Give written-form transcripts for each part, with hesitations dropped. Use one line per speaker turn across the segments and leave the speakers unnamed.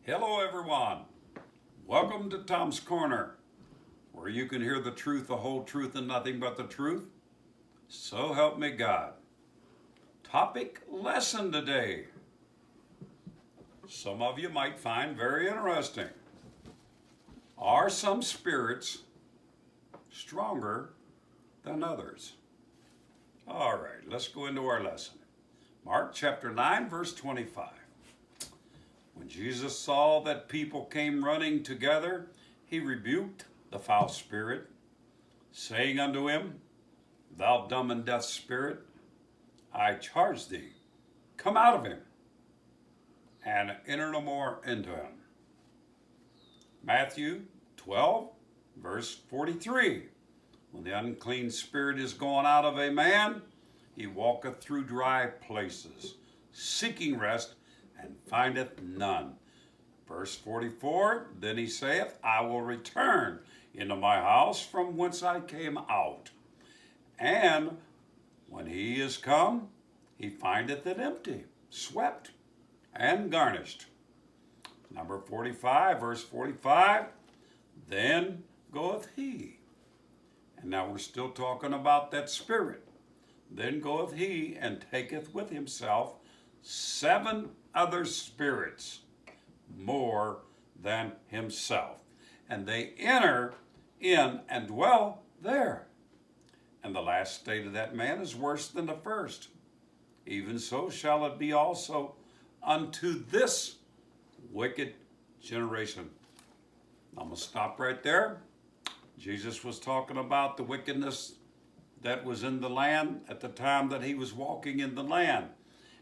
Hello, everyone. Welcome to Tom's Corner, where you can hear the truth, the whole truth, and nothing but the truth. So help me God. Topic lesson today. Some of you might find very interesting. Are some spirits stronger than others? All right, let's go into our lesson. Mark chapter 9, verse 25. When Jesus saw that people came running together, he rebuked the foul spirit, saying unto him, Thou dumb and deaf spirit, I charge thee, come out of him, and enter no more into him. Matthew 12, verse 43. When the unclean spirit is gone out of a man, he walketh through dry places, seeking rest, and findeth none. Verse 44, then he saith, I will return into my house from whence I came out. And when he is come, he findeth it empty, swept, and garnished. Number 45, verse 45, then goeth he. And now we're still talking about that spirit. Then goeth he and taketh with himself 7 other spirits more than himself, and they enter in and dwell there. And the last state of that man is worse than the first. Even so shall it be also unto this wicked generation. I'm going to stop right there. Jesus was talking about the wickedness that was in the land at the time that he was walking in the land.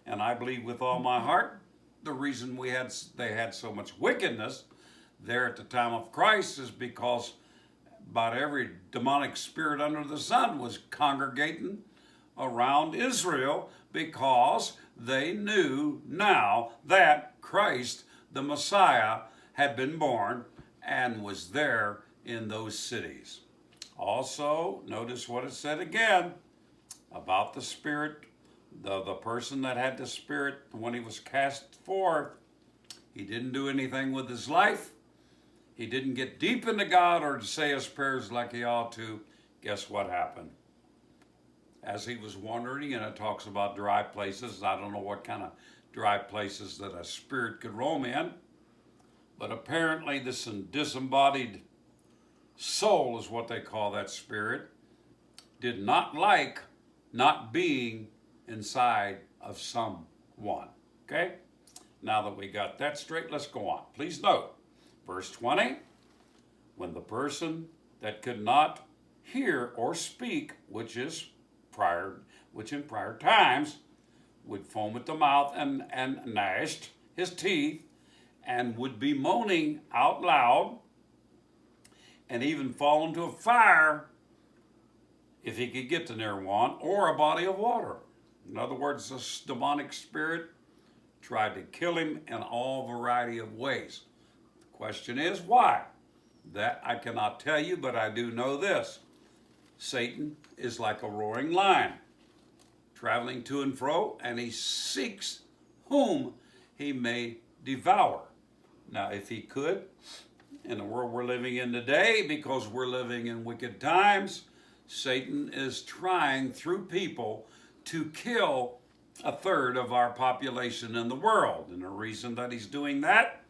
And I believe with all my heart, the reason they had so much wickedness there at the time of Christ is because about every demonic spirit under the sun was congregating around Israel, because they knew now that Christ, the Messiah, had been born and was there in those cities. Also, notice what it said again about the spirit. The person that had the spirit, when he was cast forth, he didn't do anything with his life. He didn't get deep into God or to say his prayers like he ought to. Guess what happened? As he was wandering, and it talks about dry places. I don't know what kind of dry places that a spirit could roam in, but apparently this disembodied soul is what they call that spirit, did not like not being inside of someone. Okay? Now that we got that straight, let's go on. Please note, verse 20, when the person that could not hear or speak, which in prior times would foam at the mouth and gnashed his teeth and would be moaning out loud and even fall into a fire if he could get to near one, or a body of water. In other words, this demonic spirit tried to kill him in all variety of ways. The question is, why? That I cannot tell you, but I do know this. Satan is like a roaring lion, traveling to and fro, and he seeks whom he may devour. Now, if he could, in the world we're living in today, because we're living in wicked times, Satan is trying through people to kill a third of our population in the world. And the reason that he's doing that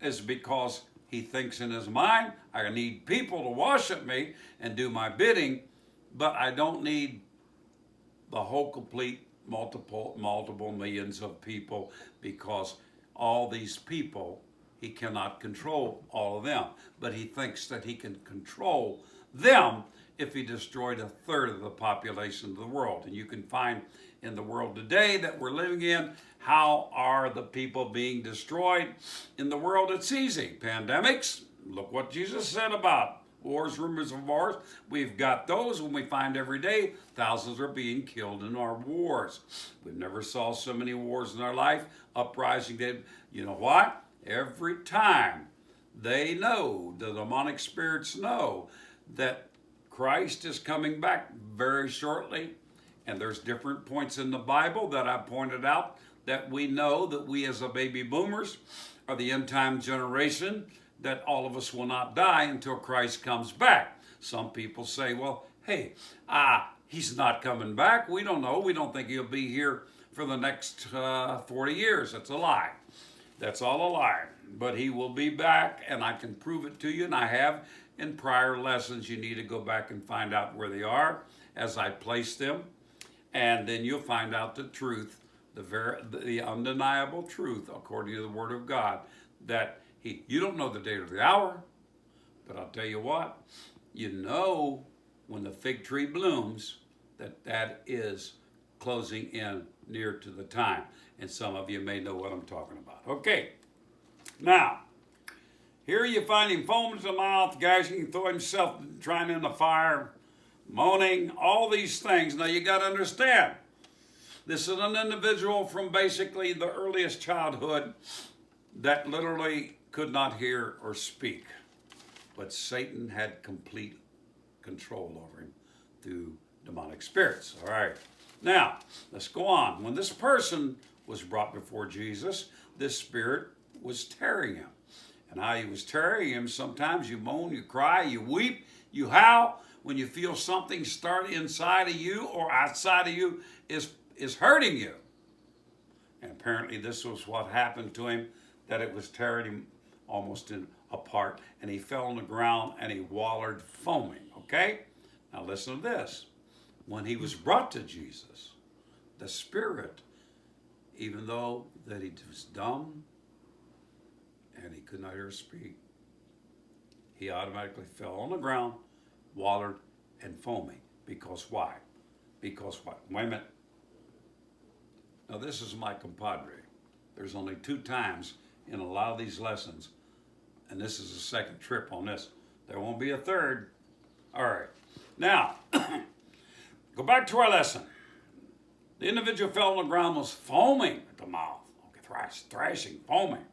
is because he thinks in his mind, I need people to worship me and do my bidding, but I don't need the whole complete multiple millions of people, because all these people, he cannot control all of them. But he thinks that he can control them if he destroyed a third of the population of the world. And you can find in the world today that we're living in, how are the people being destroyed? In the world, it's easy. Pandemics, look what Jesus said about wars, rumors of wars. We've got those when we find every day thousands are being killed in our wars. We never saw so many wars in our life. Uprising, you know what? Every time they know, the demonic spirits know that Christ is coming back very shortly, and there's different points in the Bible that I pointed out that we know that we as a baby boomers are the end time generation, that all of us will not die until Christ comes back. Some people say, well, hey, he's not coming back. We don't know. We don't think he'll be here for the next 40 years. That's a lie. That's all a lie. But he will be back, and I can prove it to you, and I have in prior lessons. You need to go back and find out where they are as I place them, and then you'll find out the truth, the undeniable truth, according to the Word of God, that you don't know the day or the hour, but I'll tell you what, you know when the fig tree blooms, that is closing in near to the time. And some of you may know what I'm talking about. Okay, now, here you find him foaming at the mouth, gashing, throwing himself, trying in the fire, moaning, all these things. Now you got to understand, this is an individual from basically the earliest childhood that literally could not hear or speak. But Satan had complete control over him through demonic spirits. All right. Now, let's go on. When this person was brought before Jesus, this spirit was tearing him. And how he was tearing him, sometimes you moan, you cry, you weep, you howl when you feel something start inside of you or outside of you is hurting you. And apparently this was what happened to him, that it was tearing him almost apart, and he fell on the ground and he wallowed foaming. Okay? Now listen to this. When he was brought to Jesus, the spirit, even though that he was dumb and he could not hear or speak, he automatically fell on the ground, wallowed, and foaming. Because why? Because what? Wait a minute. Now this is my compadre. There's only 2 times in a lot of these lessons, and this is the second trip on this. There won't be a third. All right. Now, go back to our lesson. The individual fell on the ground, was foaming at the mouth. Okay, thrashing, foaming.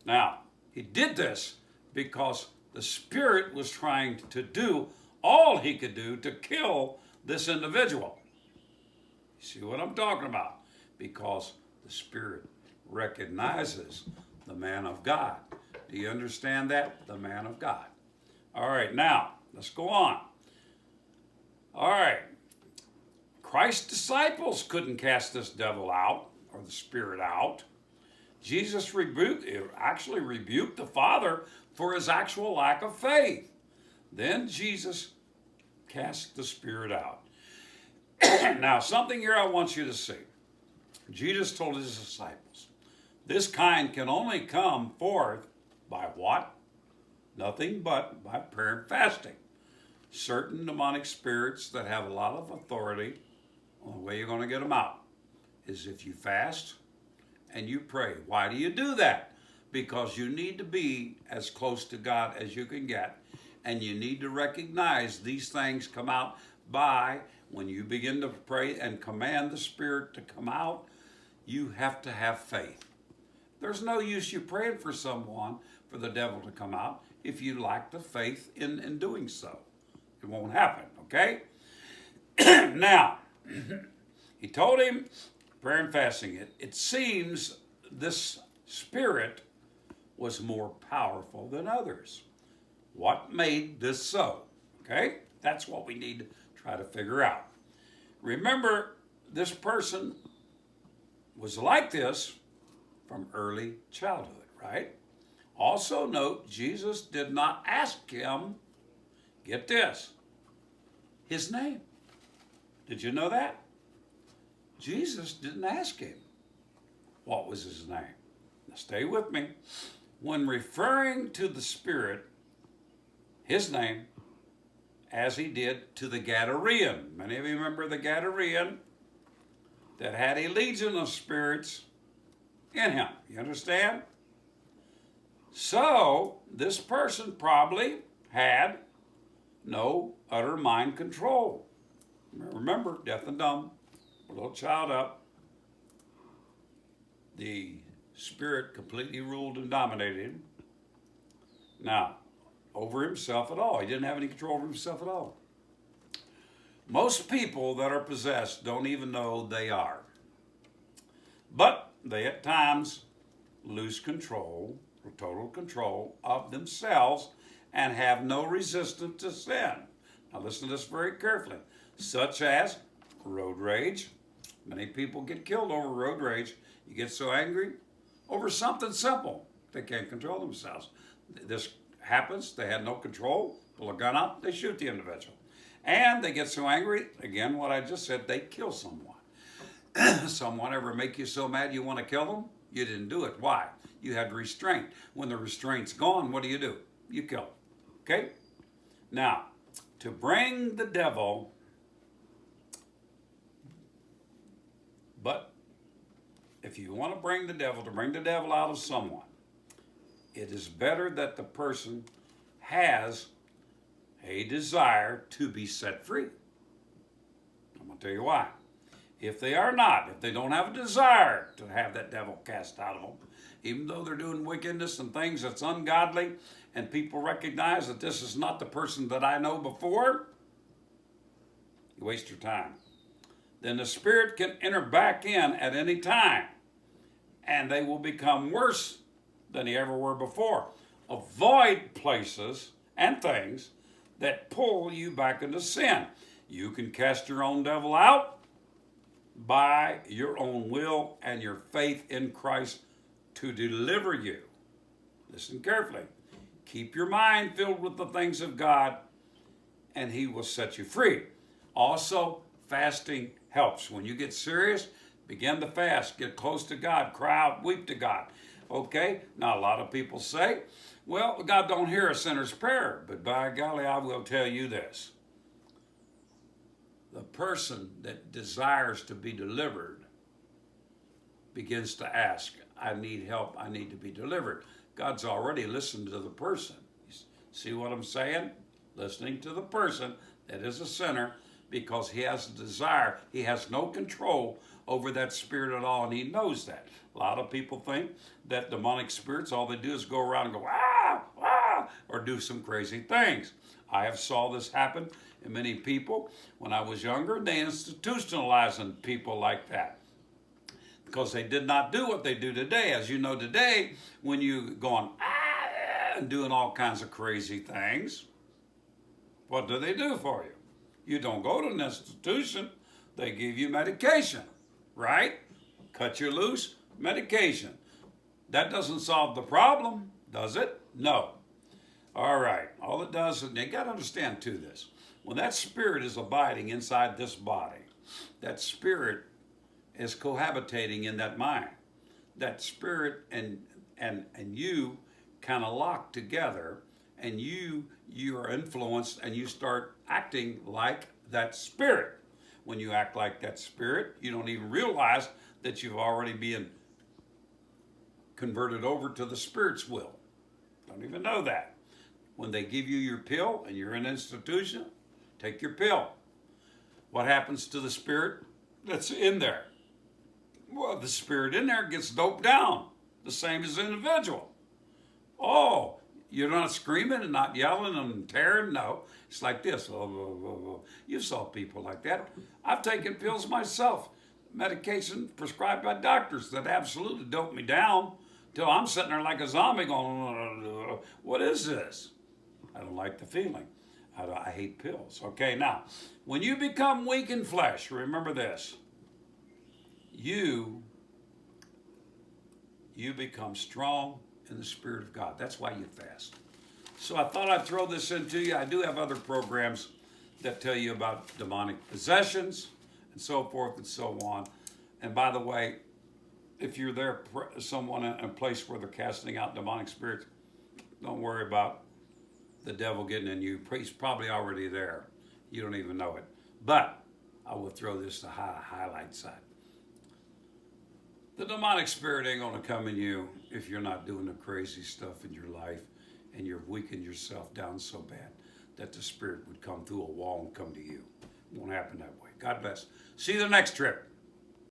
Now, he did this because the spirit was trying to do all he could do to kill this individual. You see what I'm talking about? Because the spirit recognizes the man of God. Do you understand that? The man of God. All right, now, let's go on. All right. Christ's disciples couldn't cast this devil out, or the spirit out. Jesus actually rebuked the Father for his actual lack of faith. Then Jesus cast the spirit out. Now, something here I want you to see. Jesus told his disciples, this kind can only come forth by what? Nothing but by prayer and fasting. Certain demonic spirits that have a lot of authority, the way you're going to get them out is if you fast and you pray. Why do you do that? Because you need to be as close to God as you can get, and you need to recognize these things come out by when you begin to pray and command the spirit to come out. You have to have faith. There's no use you praying for someone for the devil to come out if you lack the faith in doing so. It won't happen, okay? Now, he told him, prayer and fasting. It seems this spirit was more powerful than others. What made this so? Okay? That's what we need to try to figure out. Remember, this person was like this from early childhood, right? Also note, Jesus did not ask him, get this, his name. Did you know that? Jesus didn't ask him what was his name. Now stay with me. When referring to the spirit, his name, as he did to the Gadarene. Many of you remember the Gadarene that had a legion of spirits in him. You understand? So, this person probably had no utter mind control. Remember, deaf and dumb, a little child up. The spirit completely ruled and dominated him. Now, over himself at all. He didn't have any control over himself at all. Most people that are possessed don't even know they are. But they at times lose control, or total control of themselves, and have no resistance to sin. Now listen to this very carefully. Such as road rage. Many people get killed over road rage. You get so angry over something simple, they can't control themselves. This happens, they had no control, pull a gun out, they shoot the individual. And they get so angry, again, what I just said, they kill someone. Someone ever make you so mad you want to kill them? You didn't do it. Why? You had restraint. When the restraint's gone, what do? You kill. Okay? Now, to bring the devil, but if you want to bring the devil out of someone, it is better that the person has a desire to be set free. I'm going to tell you why. If they are not, if they don't have a desire to have that devil cast out of them, even though they're doing wickedness and things that's ungodly, and people recognize that this is not the person that I know before, you waste your time. Then the spirit can enter back in at any time, and they will become worse than they ever were before. Avoid places and things that pull you back into sin. You can cast your own devil out by your own will and your faith in Christ to deliver you. Listen carefully. Keep your mind filled with the things of God, and He will set you free. Also, fasting helps. When you get serious, begin to fast. Get close to God. Cry out, weep to God. Okay? Now, a lot of people say, well, God don't hear a sinner's prayer. But by golly, I will tell you this. The person that desires to be delivered begins to ask, I need help, I need to be delivered. God's already listened to the person. See what I'm saying? Listening to the person that is a sinner, because he has a desire. He has no control over that spirit at all, and he knows that. A lot of people think that demonic spirits, all they do is go around and go, ah, ah, or do some crazy things. I have saw this happen in many people. When I was younger, they institutionalizing people like that because they did not do what they do today. As you know today, when you going ah, and doing all kinds of crazy things, what do they do for you? You don't go to an institution. They give you medication, right? Cut you loose, medication. That doesn't solve the problem, does it? No. All right. All it does, and you got to understand too this. When that spirit is abiding inside this body, that spirit is cohabitating in that mind. That spirit and you kind of lock together, and you are influenced, and you start acting like that spirit. When you act like that spirit, you don't even realize that you've already been converted over to the spirit's will. Don't even know that. When they give you your pill and you're in an institution, take your pill. What happens to the spirit that's in there? Well, the spirit in there gets doped down, the same as the individual. Oh, you're not screaming and not yelling and tearing? No. It's like this. You saw people like that. I've taken pills myself, medication prescribed by doctors that absolutely dope me down till I'm sitting there like a zombie going, what is this? I don't like the feeling. I hate pills. Okay, now, when you become weak in flesh, remember this. You become strong in the Spirit of God. That's why you fast. So I thought I'd throw this into you. I do have other programs that tell you about demonic possessions and so forth and so on. And by the way, if you're there, someone in a place where they're casting out demonic spirits, don't worry about the devil getting in you. He's probably already there. You don't even know it. But I will throw this to highlight side. The demonic spirit ain't going to come in you if you're not doing the crazy stuff in your life and you're weakening yourself down so bad that the spirit would come through a wall and come to you. It won't happen that way. God bless. See you the next trip.